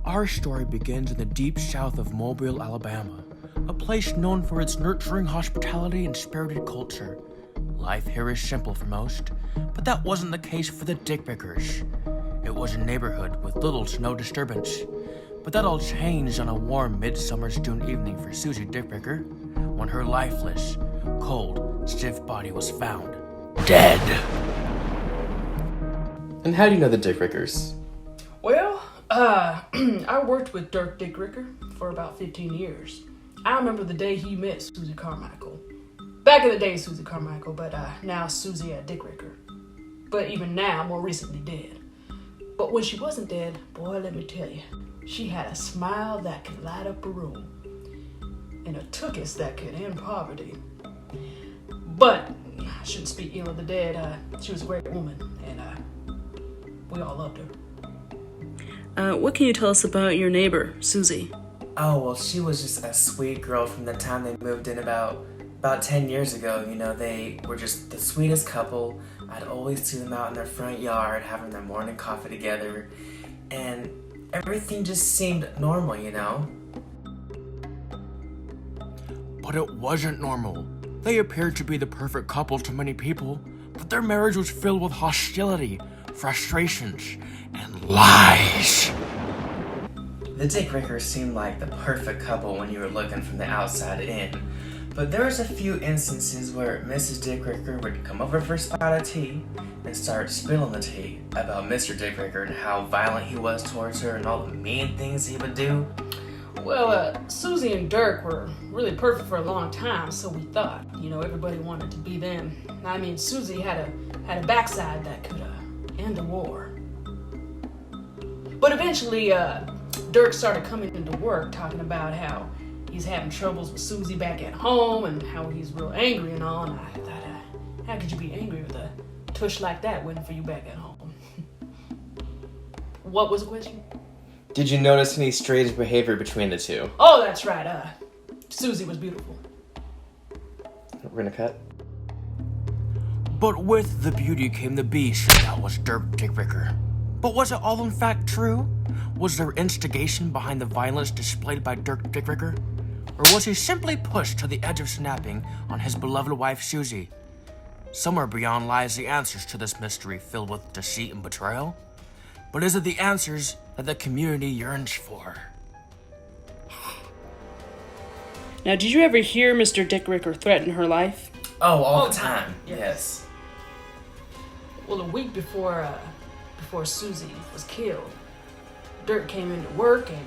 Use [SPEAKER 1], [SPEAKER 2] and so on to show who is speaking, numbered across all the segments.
[SPEAKER 1] Our story begins in the deep south of Mobile, Alabama, a place known for its nurturing hospitality and spirited culture. Life here is simple for most, but that wasn't the case for the Dickrickers. It was a neighborhood with little to no disturbance, but that all changed on a warm midsummer's June evening for Susie Dickricker, when her lifeless, cold, stiff body was found dead.
[SPEAKER 2] And how do you know the Dickrickers?
[SPEAKER 3] Well, I worked with Dirk Dickricker for about 15 years. I remember the day he met Susie Carmichael. Back in the day, Susie Carmichael, but now Susie Dickricker. But even now, more recently dead. But when she wasn't dead, boy, let me tell you, she had a smile that could light up a room. And a tuchus that could end poverty. But I shouldn't speak ill of the dead. She was a great woman, and we all loved her.
[SPEAKER 4] What can you tell us about your neighbor, Susie?
[SPEAKER 5] Oh, well, she was just a sweet girl from the time they moved in about 10 years ago. You know, they were just the sweetest couple. I'd always see them out in their front yard having their morning coffee together. And everything just seemed normal, you know?
[SPEAKER 1] But it wasn't normal. They appeared to be the perfect couple to many people, but their marriage was filled with hostility, frustrations, and lies.
[SPEAKER 5] The Dickrickers seemed like the perfect couple when you were looking from the outside in. But there was a few instances where Mrs. Dickricker would come over for a spot of tea and start spilling the tea about Mr. Dickricker and how violent he was towards her and all the mean things he would do.
[SPEAKER 3] Well, Susie and Dirk were really perfect for a long time, so we thought. You know, everybody wanted to be them. I mean, Susie had a backside that could end the war. But eventually, Dirk started coming into work talking about how he's having troubles with Susie back at home and how he's real angry and all. And I thought, how could you be angry with a tush like that waiting for you back at home? What was the question?
[SPEAKER 2] Did you notice any strange behavior between the two?
[SPEAKER 3] Oh, that's right. Susie was beautiful.
[SPEAKER 2] We're gonna cut.
[SPEAKER 1] But with the beauty came the beast, and that was Dirk Dickricker. But was it all in fact true? Was there instigation behind the violence displayed by Dirk Dickricker? Or was he simply pushed to the edge of snapping on his beloved wife Susie? Somewhere beyond lies the answers to this mystery filled with deceit and betrayal. But is it the answers that the community yearns for?
[SPEAKER 4] Now, did you ever hear Mr. Dickricker threaten her life?
[SPEAKER 5] Oh, all the time. Yes.
[SPEAKER 3] Well, a week before Susie was killed, Dirk came into work, and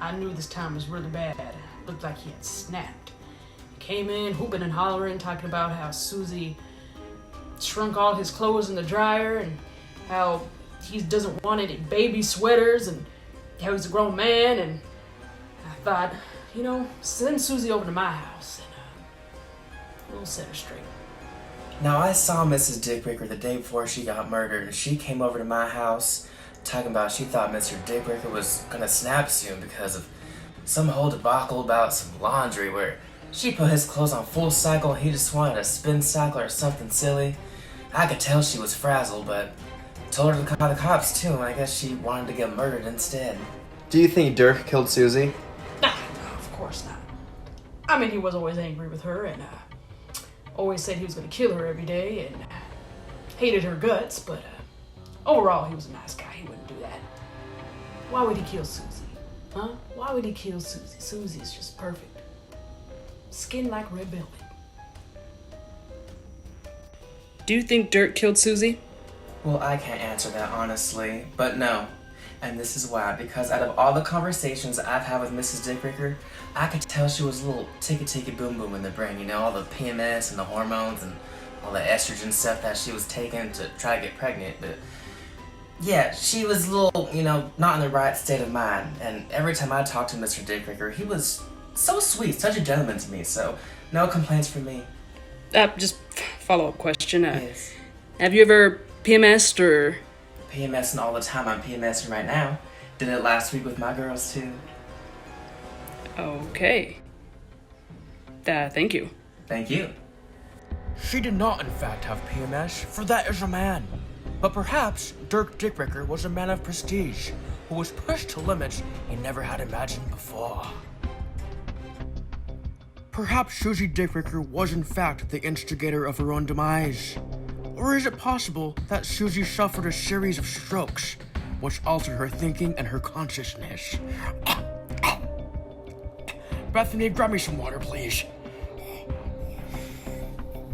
[SPEAKER 3] I knew this time was really bad. It looked like he had snapped. He came in, hooping and hollering, talking about how Susie shrunk all his clothes in the dryer, and how he doesn't want any baby sweaters, and how he's a grown man. And I thought, you know, send Susie over to my house, and we'll set her straight.
[SPEAKER 5] Now, I saw Mrs. Dickricker the day before she got murdered, and she came over to my house talking about she thought Mr. Dickricker was gonna snap soon because of some whole debacle about some laundry where she put his clothes on full cycle and he just wanted a spin cycle or something silly. I could tell she was frazzled, but told her to call the cops too, and I guess she wanted to get murdered instead.
[SPEAKER 2] Do you think Dirk killed Susie?
[SPEAKER 3] Nah, no, of course not. I mean, he was always angry with her, and always said he was going to kill her every day, and hated her guts, but overall, he was a nice guy. He wouldn't do that. Why would he kill Susie? Huh? Why would he kill Susie? Susie is just perfect. Skin like red velvet.
[SPEAKER 4] Do you think Dirk killed Susie?
[SPEAKER 5] Well, I can't answer that honestly, but no. And this is why, because out of all the conversations I've had with Mrs. Dickricker, I could tell she was a little ticky boom boom in the brain, you know, all the PMS and the hormones and all the estrogen stuff that she was taking to try to get pregnant. But yeah, she was a little, you know, not in the right state of mind. And every time I talked to Mr. Dickricker, he was so sweet, such a gentleman to me, so no complaints from me.
[SPEAKER 4] Just follow-up question.
[SPEAKER 5] Yes.
[SPEAKER 4] Have you ever PMS'd or...
[SPEAKER 5] PMSing all the time. I'm PMSing right now. Did it last week with my girls too.
[SPEAKER 4] Okay. Thank you.
[SPEAKER 5] Thank you.
[SPEAKER 1] She did not, in fact, have PMS, for that is a man. But perhaps Dirk Dickricker was a man of prestige, who was pushed to limits he never had imagined before. Perhaps Susie Dickricker was in fact the instigator of her own demise. Or is it possible that Susie suffered a series of strokes, which altered her thinking and her consciousness? Bethany, grab me some water, please.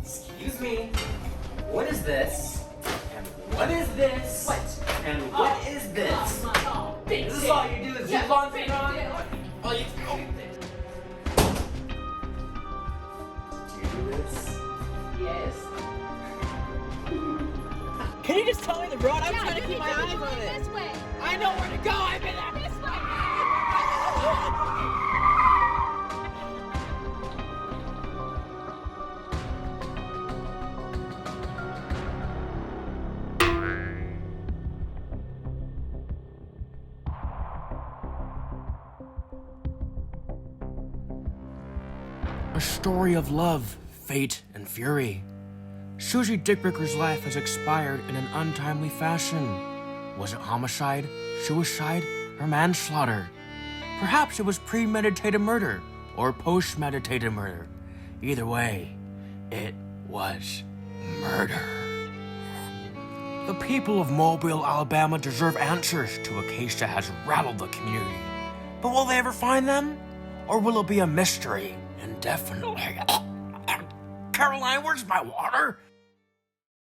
[SPEAKER 5] Excuse me. What is this? And what is this? What? And what is this? This is all you do is move on from on? All you do you do this?
[SPEAKER 3] Yes.
[SPEAKER 6] Can you just tell me the road? I'm trying to keep my eyes on it.
[SPEAKER 7] This way.
[SPEAKER 6] I know where to go. I've been there.
[SPEAKER 7] This way.
[SPEAKER 1] A story of love, fate, and fury. Susie Dickricker's life has expired in an untimely fashion. Was it homicide, suicide, or manslaughter? Perhaps it was premeditated murder or post-meditated murder. Either way, it was murder. The people of Mobile, Alabama deserve answers to a case that has rattled the community. But will they ever find them? Or will it be a mystery indefinitely? Caroline, where's my water?